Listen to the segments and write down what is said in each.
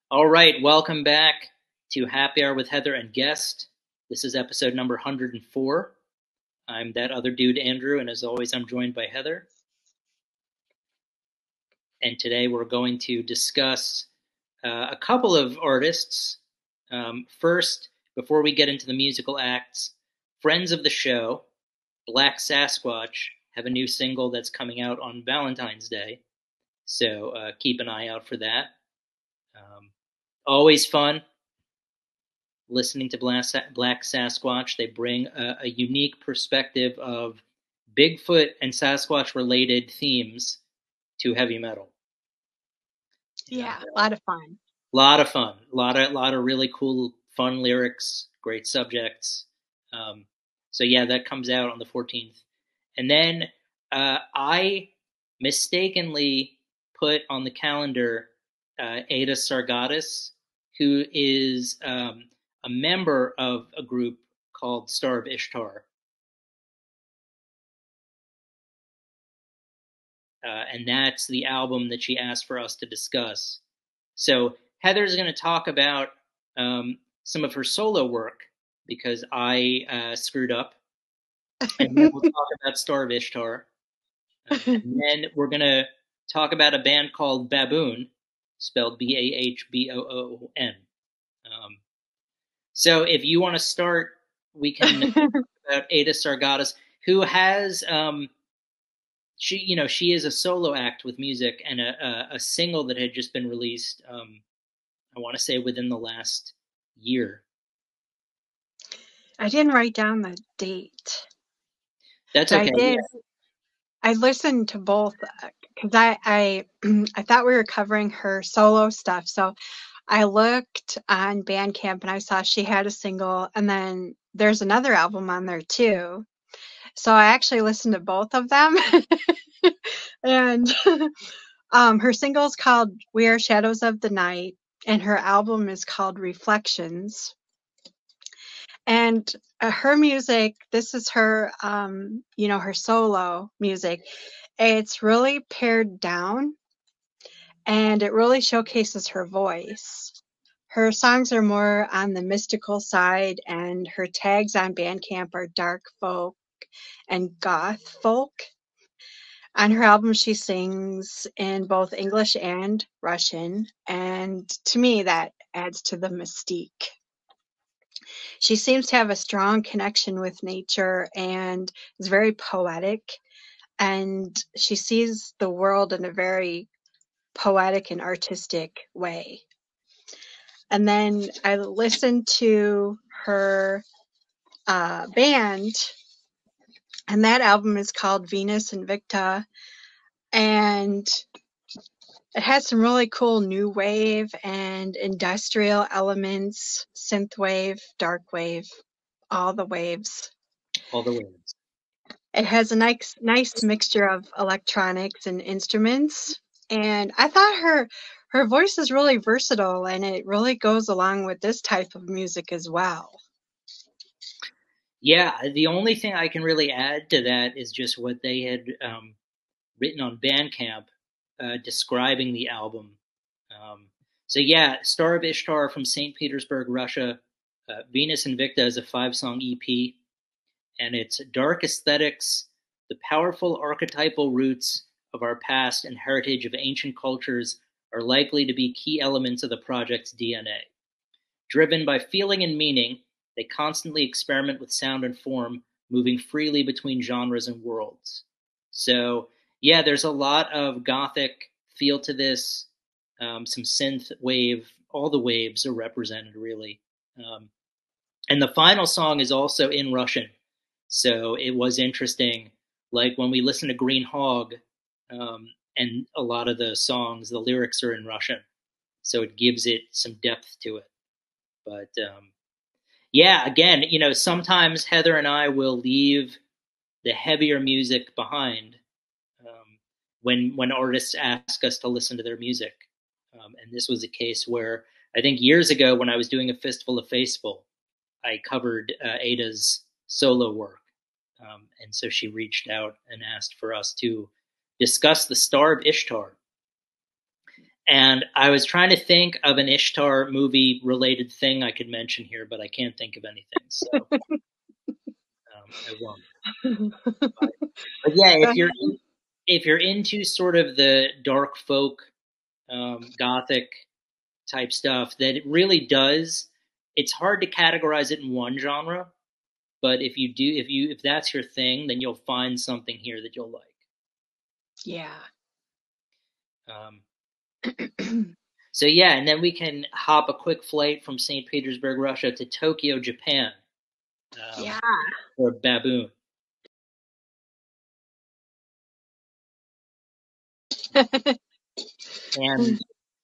All right, welcome back to Happy Hour with Heather and Guest. This is episode number 104. I'm that other dude, Andrew, and as always, I'm joined by Heather. And today we're going to discuss a couple of artists. First, before we get into the musical acts, friends of the show, Black Sasquatch, have a new single that's coming out on Valentine's Day. So keep an eye out for that. Always fun listening to Black Sasquatch. They bring a unique perspective of Bigfoot and Sasquatch related themes to heavy metal. Yeah, a lot of fun. A lot of fun. A lot of really cool, fun lyrics, great subjects. So yeah, that comes out on the 14th. And then I mistakenly put on the calendar Ada Sargatis, who is a member of a group called Star of Ishtar. And that's the album that she asked for us to discuss. So Heather's going to talk about some of her solo work because I screwed up. And then we'll talk about Star of Ishtar. And then we're going to talk about a band called Bahboon, spelled Bahboon. So if you want to start, we can talk about Ada Sargatis, who has she is a solo act with music and a single that had just been released. I want to say within the last year. I didn't write down the date. That's okay. I did. Yeah. I listened to both because I thought we were covering her solo stuff. So I looked on Bandcamp and I saw she had a single, and then there's another album on there too. So I actually listened to both of them. And her single is called "We Are Shadows of the Night," and her album is called "Reflections." And her music, this is her, her solo music. It's really pared down and it really showcases her voice. Her songs are more on the mystical side, and her tags on Bandcamp are dark folk and goth folk. On her album, she sings in both English and Russian, and to me, that adds to the mystique. She seems to have a strong connection with nature and is very poetic, and she sees the world in a very poetic and artistic way. And then I listened to her band, and that album is called Venus Invicta, and it has some really cool new wave and industrial elements, synth wave, dark wave, all the waves. All the waves. It has a nice mixture of electronics and instruments, and I thought her voice is really versatile, and it really goes along with this type of music as well. Yeah, the only thing I can really add to that is just what they had written on Bandcamp describing the album. So yeah, Star of Ishtar from St. Petersburg, Russia. Venus Invicta is a 5-song EP, and its dark aesthetics, the powerful archetypal roots of our past and heritage of ancient cultures are likely to be key elements of the project's DNA. Driven by feeling and meaning, they constantly experiment with sound and form, moving freely between genres and worlds. So, yeah, there's a lot of gothic feel to this, some synth wave, all the waves are represented, really. And the final song is also in Russian. So it was interesting. Like when we listen to Green Hog, and a lot of the songs, the lyrics are in Russian. So it gives it some depth to it. But yeah, again, sometimes Heather and I will leave the heavier music behind when artists ask us to listen to their music. And this was a case where I think years ago when I was doing a Fistful of Faithful, I covered Ada's solo work. And so she reached out and asked for us to discuss the Star of Ishtar. And I was trying to think of an Ishtar movie related thing I could mention here, but I can't think of anything, so I won't. But yeah, if you're into sort of the dark folk, gothic type stuff, that it really does. It's hard to categorize it in one genre, but if that's your thing, then you'll find something here that you'll like. Yeah. Um, so yeah, and then we can hop a quick flight from St. Petersburg, Russia, to Tokyo, Japan, Yeah. for Bahboon. And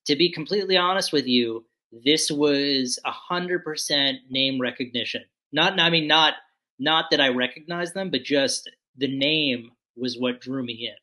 to be completely honest with you, this was 100% name recognition. Not that I recognized them, but just the name was what drew me in.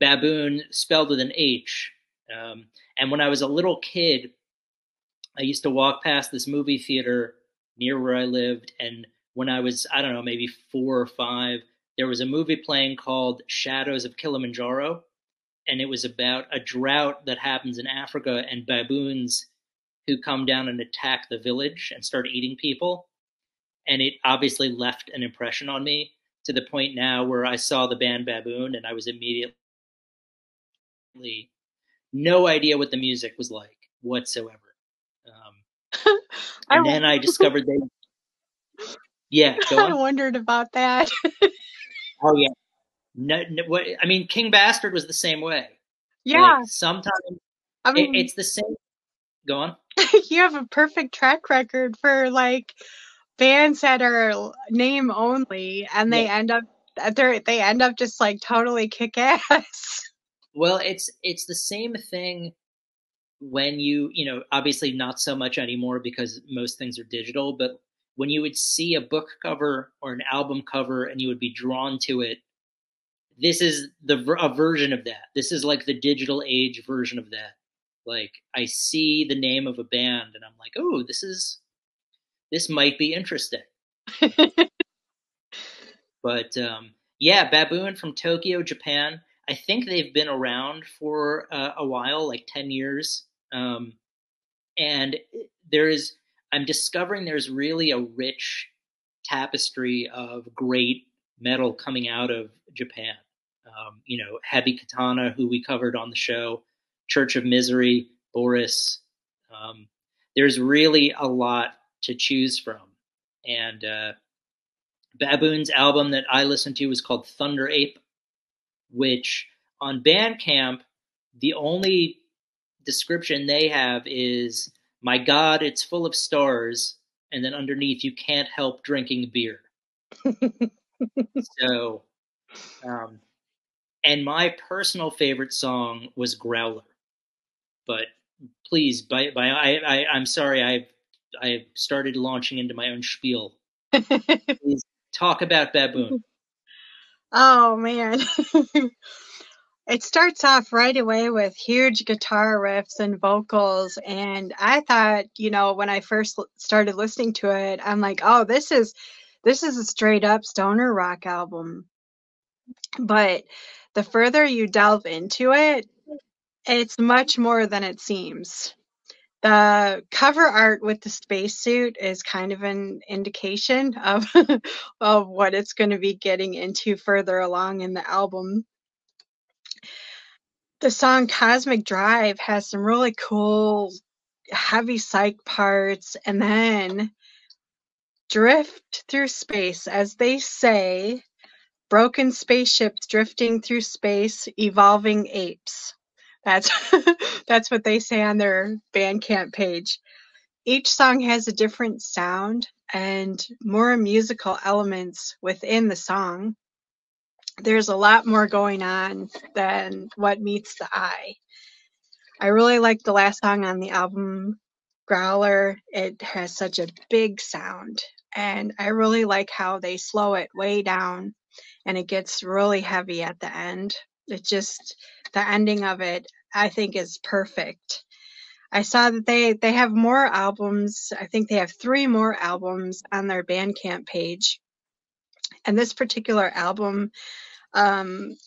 Bahboon spelled with an H. And when I was a little kid, I used to walk past this movie theater near where I lived, and when I was, I don't know, maybe 4 or 5, there was a movie playing called Shadows of Kilimanjaro, and it was about a drought that happens in Africa and baboons who come down and attack the village and start eating people. And it obviously left an impression on me, to the point now where I saw the band Bahboon and I was immediately no idea what the music was like whatsoever. I, And then I discovered they, yeah, go I on. wondered about that. Oh yeah, what I mean, King Bastard was the same way. Like Yeah. sometimes I mean, it's the same. Go on. you have a perfect track record for like bands that are name only and Yeah. they end up just like totally kick ass. Well, it's the same thing when obviously not so much anymore because most things are digital, but when you would see a book cover or an album cover and you would be drawn to it, this is a version of that. This is like the digital age version of that. Like I see the name of a band and I'm like, oh, this might be interesting. But yeah, Bahboon from Tokyo, Japan. I think they've been around for a while, like 10 years. And I'm discovering there's really a rich tapestry of great metal coming out of Japan. Heavy Katana, who we covered on the show, Church of Misery, Boris. Um, there's really a lot to choose from. And Bahboon's album that I listened to was called Thunder Ape, which on Bandcamp, the only description they have is, "My God, it's full of stars," and then underneath, "You can't help drinking beer." So, um, and my personal favorite song was Growler. But please, I'm sorry, I've started launching into my own spiel. Please talk about Bahboon. Oh man. It starts off right away with huge guitar riffs and vocals, and I thought, when I first started listening to it, I'm like, "Oh, this is a straight up stoner rock album." But the further you delve into it, it's much more than it seems. The cover art with the spacesuit is kind of an indication of of what it's going to be getting into further along in the album. The song Cosmic Drive has some really cool heavy psych parts, and then drift through space, as they say, broken spaceships drifting through space, evolving apes. That's that's what they say on their Bandcamp page. Each song has a different sound and more musical elements within the song. There's a lot more going on than what meets the eye. I really like the last song on the album, Growler. It has such a big sound, and I really like how they slow it way down and it gets really heavy at the end. The ending of it, I think, is perfect. I saw that they have more albums. I think they have 3 more albums on their Bandcamp page. And this particular album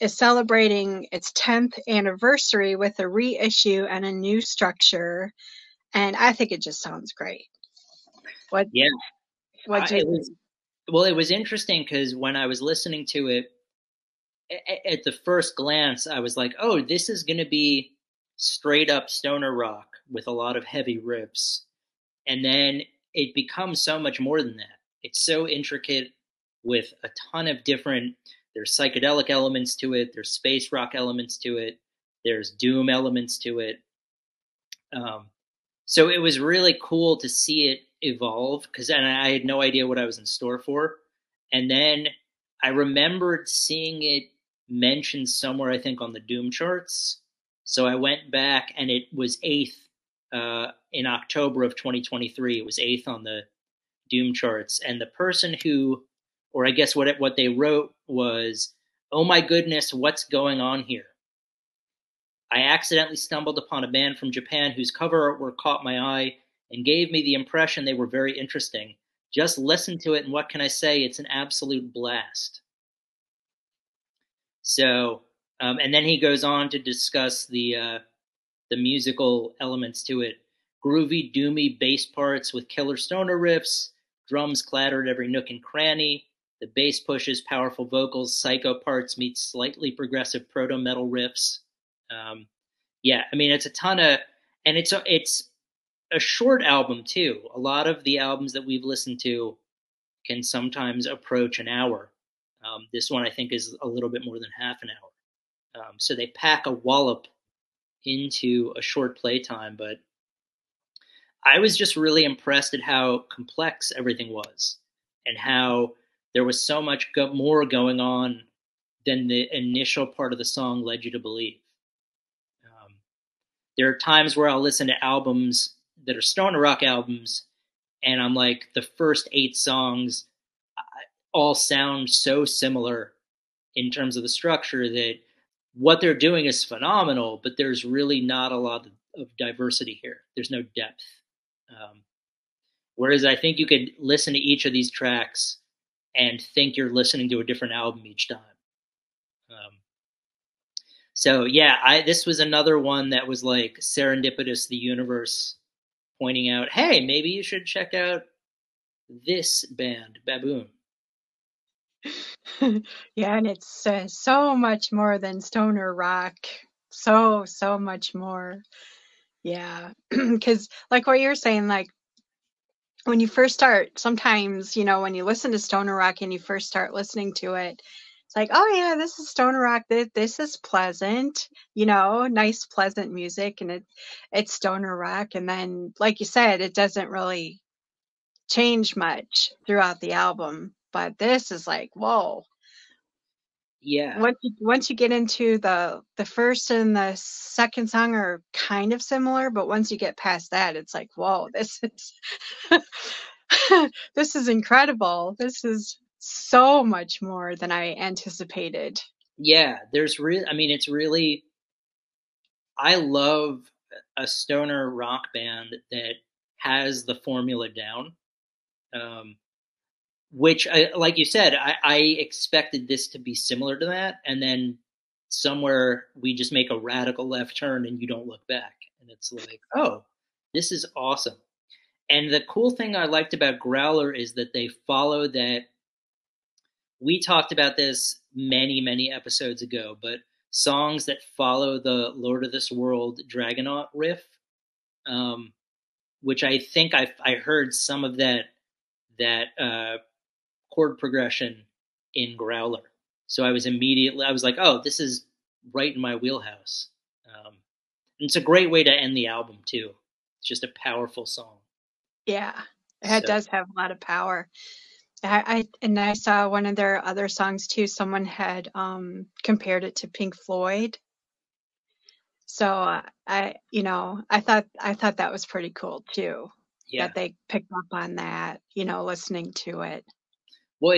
is celebrating its 10th anniversary with a reissue and a new structure, and I think it just sounds great. What Yeah, what do you it was think? well. It was interesting because when I was listening to it, at the first glance, I was like, "Oh, this is going to be straight up stoner rock with a lot of heavy riffs." And then it becomes so much more than that. It's so intricate with a ton of different. There's psychedelic elements to it. There's space rock elements to it. There's doom elements to it. Um, so it was really cool to see it evolve because I had no idea what I was in store for. And then I remembered seeing it mentioned somewhere, I think, on the Doom charts. So I went back and it was eighth in October of 2023. It was eighth on the Doom charts. And the person who, or I guess what they wrote was, "Oh my goodness, what's going on here? I accidentally stumbled upon a band from Japan whose cover artwork caught my eye and gave me the impression they were very interesting. Just listen to it, and what can I say? It's an absolute blast." So, and then he goes on to discuss the musical elements to it: groovy, doomy bass parts with killer stoner riffs, drums clattered every nook and cranny. The bass pushes, powerful vocals, psycho parts meet slightly progressive proto metal riffs. Um, yeah, I mean it's a ton of, and it's a short album too. A lot of the albums that we've listened to can sometimes approach an hour. This one I think is a little bit more than half an hour. So they pack a wallop into a short playtime, but I was just really impressed at how complex everything was and how there was so much more going on than the initial part of the song led you to believe. Um, there are times where I'll listen to albums that are stoner rock albums, and I'm like, the first 8 songs all sound so similar in terms of the structure that what they're doing is phenomenal, but there's really not a lot of diversity here. There's no depth. Um, Whereas I think you could listen to each of these tracks and think you're listening to a different album each time. Um, so yeah, this was another one that was like serendipitous, the universe pointing out, hey, maybe you should check out this band, Bahboon. Yeah, and it's so much more than stoner rock. So much more. Yeah, because like what you're saying, like when you first start, sometimes, when you listen to stoner rock and you first start listening to it, it's like, oh yeah, this is stoner rock. This is pleasant, nice, pleasant music, and it's stoner rock. And then, like you said, it doesn't really change much throughout the album. But this is like, whoa. Yeah, Once you get into the first and the second song are kind of similar, but once you get past that, it's like, whoa, this is this is incredible. This is so much more than I anticipated. yeah. There's real. I mean, it's really. I love a stoner rock band that has the formula down. Um, which like you said, I expected this to be similar to that, and then somewhere we just make a radical left turn and you don't look back, and it's like, oh, this is awesome. And the cool thing I liked about Growler is that they follow that. We talked about this many episodes ago, but songs that follow the Lord of this World Dragonaut riff, um, which I think I heard some of that chord progression in Growler. So I was like, oh, this is right in my wheelhouse. And it's a great way to end the album too. It's just a powerful song. Yeah, it So does have a lot of power. And I saw one of their other songs too. Someone had compared it to Pink Floyd. So I thought that was pretty cool too, yeah, that they picked up on that, listening to it. well,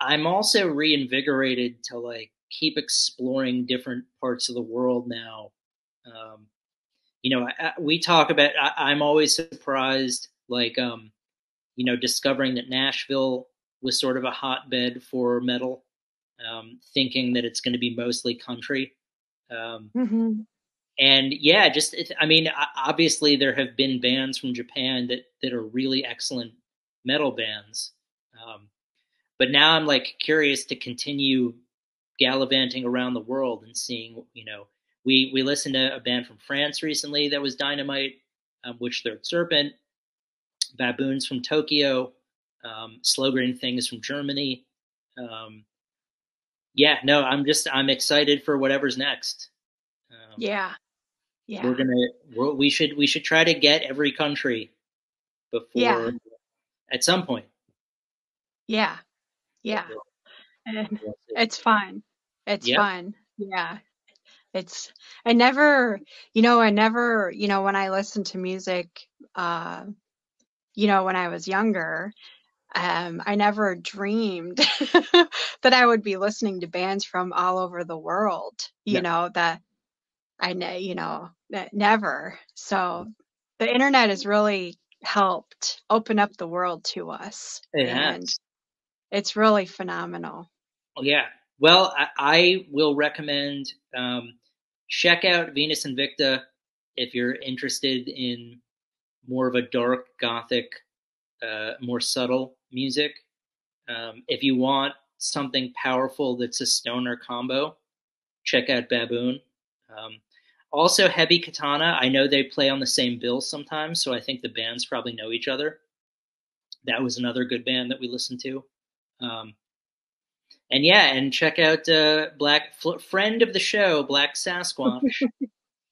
I'm also reinvigorated to like keep exploring different parts of the world now. Um, we talk about. I'm always surprised, like discovering that Nashville was sort of a hotbed for metal. thinking that it's going to be mostly country. Um, Hmm. and yeah, just I mean, obviously there have been bands from Japan that are really excellent metal bands, but now I'm like curious to continue gallivanting around the world and seeing. We listened to a band from France recently that was dynamite, Witch Third Serpent, Baboons from Tokyo, Slow Green Things from Germany. Um, yeah, no, I'm excited for whatever's next. Um, Yeah. we're Yeah. gonna we should try to get every country before Yeah. at some point. Yeah. But Yeah. And we'll see. it's fun. It's Yep. fun. Yeah. It's, I never, when I listened to music, uh, when I was younger, I never dreamed that I would be listening to bands from all over the world, No, that never. So the internet has really helped open up the world to us, it and has. it's really phenomenal. Yeah. Well, I will recommend check out Venus Invicta if you're interested in more of a dark gothic, more subtle music. If you want something powerful that's a stoner combo, check out Baboon. Um, Also, Heavy Katana. I know they play on the same bill sometimes, so I think the bands probably know each other. That was another good band that we listened to. Um, and yeah, and check out friend of the show, Black Sasquatch.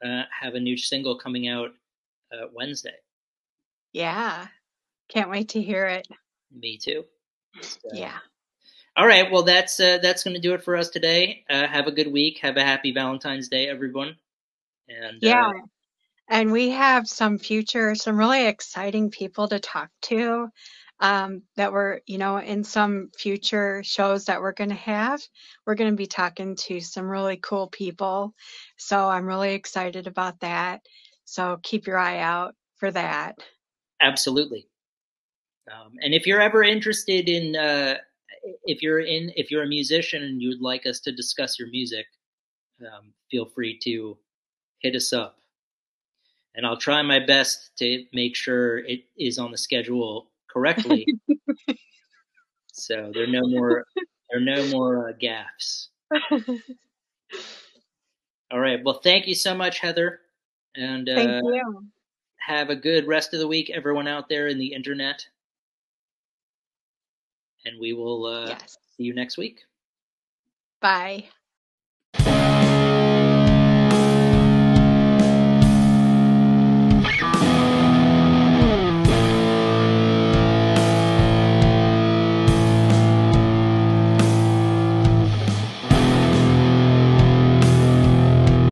Have a new single coming out Wednesday. Yeah, can't wait to hear it. Me too. So, Yeah. all right, well that's going to do it for us today. Have a good week. Have a happy Valentine's Day, everyone. And Yeah, and we have some really exciting people to talk to, that we're, in some future shows that we're going to have. We're going to be talking to some really cool people. So I'm really excited about that. So keep your eye out for that. absolutely. And if you're ever interested in, if you're a musician and you'd like us to discuss your music, feel free to hit us up, and I'll try my best to make sure it is on the schedule correctly. So there are no more gaffes. All right. Well, thank you so much, Heather, and Thank you. have a good rest of the week, everyone out there in the internet. And we will Yes. see you next week. Bye.